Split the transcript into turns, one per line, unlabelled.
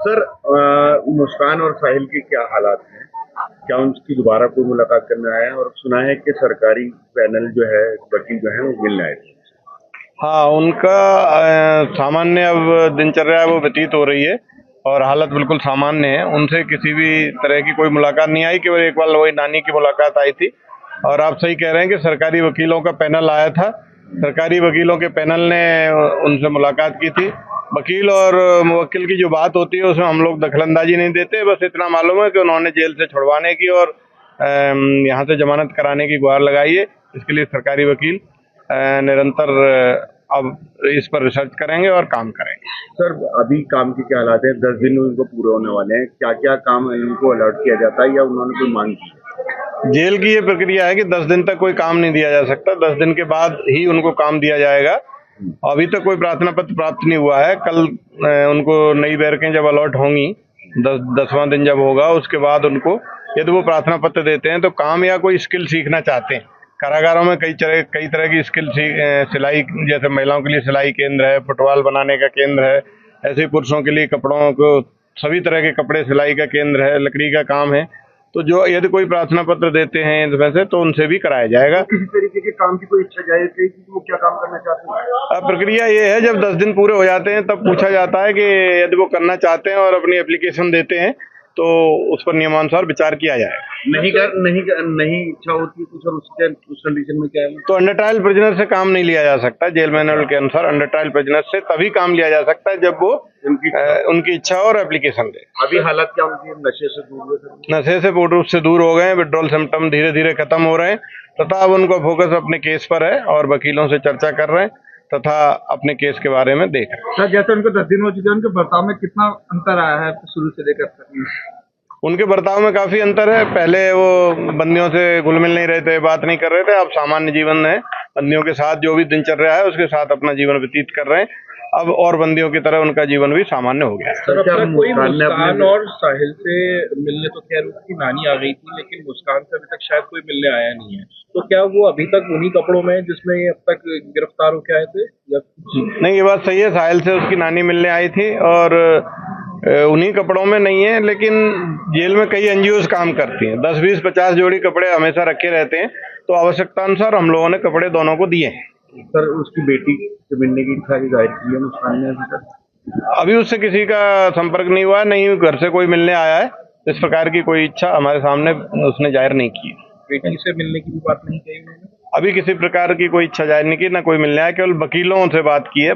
Sir, मुस्कान और साहिल के क्या हालात हैं? क्या उनकी दोबारा कोई मुलाकात करने आया है? और सुना है कि सरकारी पैनल जो है, वकील जो है, वो मिलने आए थे।
हाँ, उनका सामान्य अब दिनचर्या वो व्यतीत हो रही है और हालत बिल्कुल सामान्य है। उनसे किसी भी तरह की कोई मुलाकात नहीं आई, केवल एक बार वही नानी की मुलाकात आई थी। और आप सही कह रहे हैं कि सरकारी वकीलों का पैनल आया था। सरकारी वकीलों के पैनल ने उनसे मुलाकात की थी। वकील और मुवक्किल की जो बात होती है उसमें हम लोग दखलंदाजी नहीं देते। बस इतना मालूम है कि उन्होंने जेल से छुड़वाने की और यहाँ से जमानत कराने की गुहार लगाई है। इसके लिए सरकारी वकील निरंतर अब इस पर रिसर्च करेंगे और काम करेंगे।
सर, अभी काम के क्या हालात हैं? 10 दिन उनको पूरे होने वाले हैं। क्या क्या काम इनको अलर्ट किया जाता है या उन्होंने कोई मांग की है?
जेल की ये प्रक्रिया है कि 10 दिन तक कोई काम नहीं दिया जा सकता। 10 दिन के बाद ही उनको काम दिया जाएगा। अभी तक कोई प्रार्थना पत्र प्राप्त नहीं हुआ है। कल उनको नई बैरकें जब अलॉट होंगी, 10वां दिन जब होगा, उसके बाद उनको यदि वो प्रार्थना पत्र देते हैं तो काम या कोई स्किल सीखना चाहते हैं। कारागारों में कई तरह की स्किल सिलाई, जैसे महिलाओं के लिए सिलाई केंद्र है, फुटबॉल बनाने का केंद्र है, ऐसे पुरुषों के लिए कपड़ों को सभी तरह के कपड़े सिलाई का केंद्र है, लकड़ी का काम है। तो जो यदि कोई प्रार्थना पत्र देते हैं वैसे तो उनसे भी कराया जाएगा।
किसी तरीके के काम की कोई इच्छा जाहिर की कि वो क्या काम करना चाहते हैं?
अब प्रक्रिया ये है, जब 10 दिन पूरे हो जाते हैं तब पूछा जाता है कि यदि वो करना चाहते हैं और अपनी एप्लीकेशन देते हैं तो उस पर नियमानुसार विचार किया जाएगा।
नहीं इच्छा होती तो सर उसके उस कंडीशन में क्या है?
तो अंडर ट्रायल प्रिजनर से काम नहीं लिया जा सकता। जेल मैनुअल के अनुसार अंडर ट्रायल प्रिजनर से तभी काम लिया जा सकता है जब वो उनकी इच्छा और एप्लीकेशन दे।
अभी हालत क्या उनकी? नशे से दूर हुए सर?
नशे से पूर्ण रूप से दूर हो गए। विड्रॉल सिम्टम धीरे धीरे खत्म हो रहे हैं तथा अब उनका फोकस अपने केस पर है और वकीलों से चर्चा कर रहे हैं तथा अपने केस के बारे में देख रहे हैं।
सर, जैसे उनको 10 दिन हो चुके हैं, उनके बर्ताव में कितना अंतर आया है शुरू से लेकर तक?
उनके बर्ताव में काफी अंतर है। पहले वो बंदियों से घुल मिल नहीं रहे थे, बात नहीं कर रहे थे। अब सामान्य जीवन है, बंदियों के साथ जो भी दिनचर्या है उसके साथ अपना जीवन व्यतीत कर रहे हैं। अब और बंदियों की तरह उनका जीवन भी सामान्य हो गया है।
सर, अब तक कोई मुस्कान और साहिल से मिलने, तो खैर उसकी नानी आ गई थी, लेकिन मुस्कान से अभी तक शायद कोई मिलने आया नहीं है। तो क्या वो अभी तक उन्हीं कपड़ों में है जिसमें ये अब तक गिरफ्तार होके आए थे या?
नहीं, ये बात सही है। साहिल से उसकी नानी मिलने आई थी और उन्हीं कपड़ों में नहीं है, लेकिन जेल में कई एनजीओ काम करती हैं। 10, 20, 50 जोड़ी कपड़े हमेशा रखे रहते हैं, तो आवश्यकता अनुसार हम लोगों ने कपड़े दोनों को दिए हैं।
सर, उसकी बेटी से मिलने की इच्छा जाहिर की है मुस्कान ने अभी तक?
अभी उससे किसी का संपर्क नहीं हुआ, नहीं घर से कोई मिलने आया है। इस प्रकार की कोई इच्छा हमारे सामने उसने जाहिर नहीं की।
बेटी से मिलने की भी बात नहीं कही उन्होंने?
अभी किसी प्रकार की कोई इच्छा जाहिर नहीं की, ना कोई मिलने आया। केवल वकीलों से बात की है।